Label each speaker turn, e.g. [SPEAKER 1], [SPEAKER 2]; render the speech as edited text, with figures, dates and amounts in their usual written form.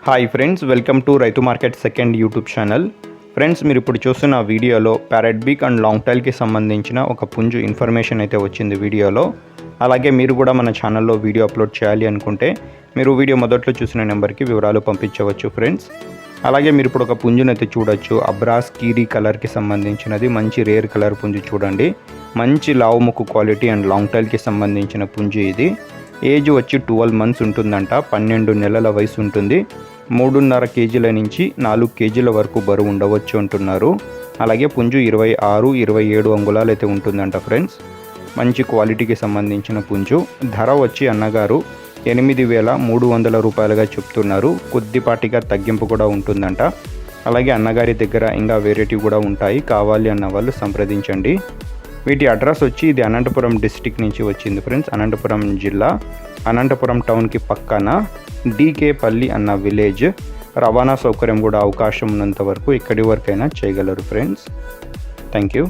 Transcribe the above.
[SPEAKER 1] Hi friends, welcome to రైతు market second YouTube channel. Friends, మీరు ఇప్పుడు చూస్తున్న వీడియోలో ప్యారెట్ బీక్ అండ్ లాంగ్ టైల్కి సంబంధించిన ఒక పుంజు ఇన్ఫర్మేషన్ అయితే వచ్చింది వీడియోలో. అలాగే మీరు కూడా మన ఛానల్లో వీడియో అప్లోడ్ చేయాలి అనుకుంటే మీరు వీడియో మొదట్లో చూసిన నెంబర్కి వివరాలు పంపించవచ్చు ఫ్రెండ్స్. అలాగే మీరు ఇప్పుడు ఒక పుంజునైతే చూడొచ్చు. అబ్రాస్ కీరీ కలర్కి సంబంధించినది, మంచి రేర్ కలర్ పుంజు చూడండి. మంచి లావు ముక్కు క్వాలిటీ అండ్ లాంగ్ టైల్కి సంబంధించిన పుంజు ఇది. ఏజ్ వచ్చి 12 మంత్స్ ఉంటుందంట. 12 నెలల వయసు ఉంటుంది. 3.5 కేజీల నుంచి 4 కేజీల వరకు బరువు ఉండవచ్చు అంటున్నారు. అలాగే పుంజు 26-27 అంగుళాలు అయితే ఉంటుందంట ఫ్రెండ్స్. మంచి క్వాలిటీకి సంబంధించిన పుంజు. ధర వచ్చి అన్నగారు 8,300 రూపాయలుగా చెప్తున్నారు. కొద్దిపాటిగా తగ్గింపు కూడా ఉంటుందంట. అలాగే అన్నగారి దగ్గర ఇంకా వెరైటీ కూడా ఉంటాయి. కావాలి అన్న వాళ్ళు సంప్రదించండి. వీటి అడ్రస్ వచ్చి ఇది అనంతపురం డిస్టిక్ నుంచి వచ్చింది ఫ్రెండ్స్. అనంతపురం జిల్లా, అనంతపురం టౌన్కి పక్కన డీకేపల్లి అన్న విలేజ్. రవాణా సౌకర్యం కూడా అవకాశం ఉన్నంత వరకు ఇక్కడి వరకైనా చేయగలరు ఫ్రెండ్స్. Thank you.